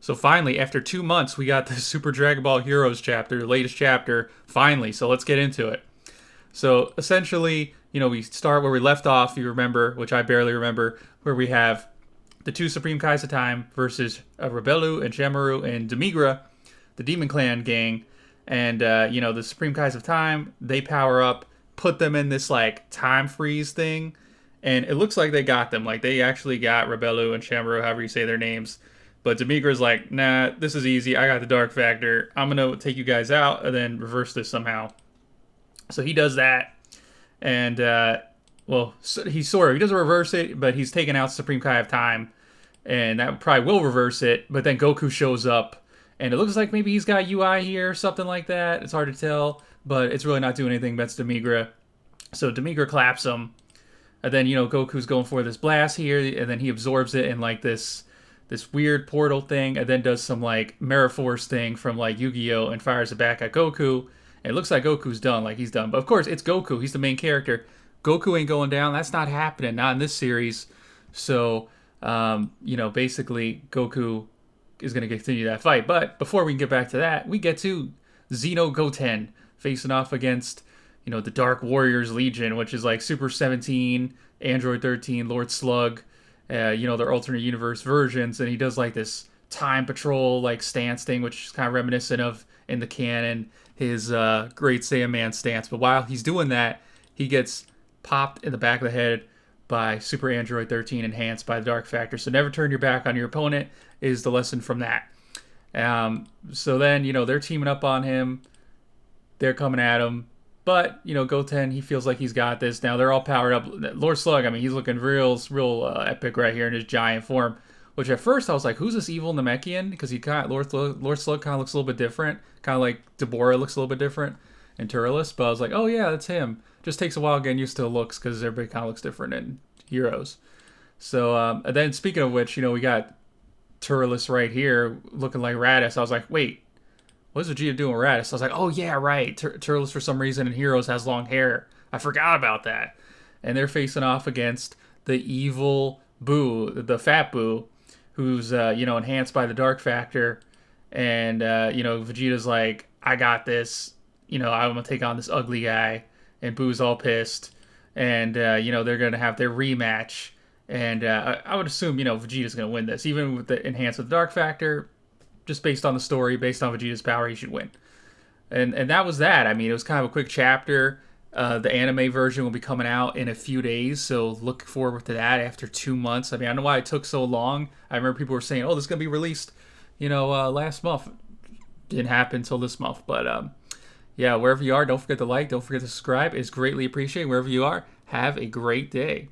So finally, after 2 months, we got the Super Dragon Ball Heroes chapter, the latest chapter, finally. So let's get into it. So essentially, we start where we left off, you remember, which I barely remember, where we have the two Supreme Kais of Time versus Rebelu and Shamaru and Demigra, the Demon Clan gang. And, the Supreme Kais of Time, they power up, put them in this, time freeze thing. And it looks like they got them. Like, they actually got Rebelu and Shamaru, however you say their names. But Demigra's like, nah, this is easy. I got the Dark Factor. I'm going to take you guys out and then reverse this somehow. So he does that. And, he doesn't reverse it, but he's taken out Supreme Kai of Time. And that probably will reverse it. But then Goku shows up. And it looks like maybe he's got UI here, something like that. It's hard to tell. But it's really not doing anything. That's Demigra. So Demigra claps him. And then, Goku's going for this blast here. And then he absorbs it in, this weird portal thing, and then does some Meraforce thing from Yu-Gi-Oh! And fires it back at Goku. And it looks like Goku's done, he's done. But of course, it's Goku. He's the main character. Goku ain't going down. That's not happening. Not in this series. So, basically, Goku is going to continue that fight. But before we can get back to that, we get to Xeno Goten facing off against, the Dark Warriors Legion, which is Super 17, Android 13, Lord Slug. Their alternate universe versions, and he does this time patrol stance thing, which is kind of reminiscent of in the canon his Great Saiyaman stance. But while he's doing that, he gets popped in the back of the head by Super Android 13, enhanced by the Dark Factor. So never turn your back on your opponent is the lesson from that. So then they're teaming up on him, they're coming at him. But, Goten, he feels like he's got this. Now, they're all powered up. Lord Slug, he's looking real epic right here in his giant form. Which at first I was like, who's this evil Namekian? Because Lord Slug kind of looks a little bit different. Kind of like Deborah looks a little bit different in Turles. But I was like, oh yeah, that's him. Just takes a while getting used to the looks because everybody kind of looks different in Heroes. So, and then speaking of which, we got Turles right here looking like Raditz. I was like, wait. What is Vegeta doing with Raditz? I was like, oh yeah, right. Turles for some reason in Heroes has long hair. I forgot about that. And they're facing off against the evil BUU, the fat BUU, who's enhanced by the Dark Factor. And Vegeta's like, I got this. I'm gonna take on this ugly guy. And BUU's all pissed. And they're gonna have their rematch. And I would assume Vegeta's gonna win this, even with the enhanced with the Dark Factor. Just based on the story, based on Vegeta's power, he should win. And that was that. It was kind of a quick chapter. The anime version will be coming out in a few days, so look forward to that after 2 months. I don't know why it took so long. I remember people were saying, oh, this is going to be released, last month. Didn't happen until this month. But, wherever you are, don't forget to like, don't forget to subscribe. It's greatly appreciated. Wherever you are, have a great day.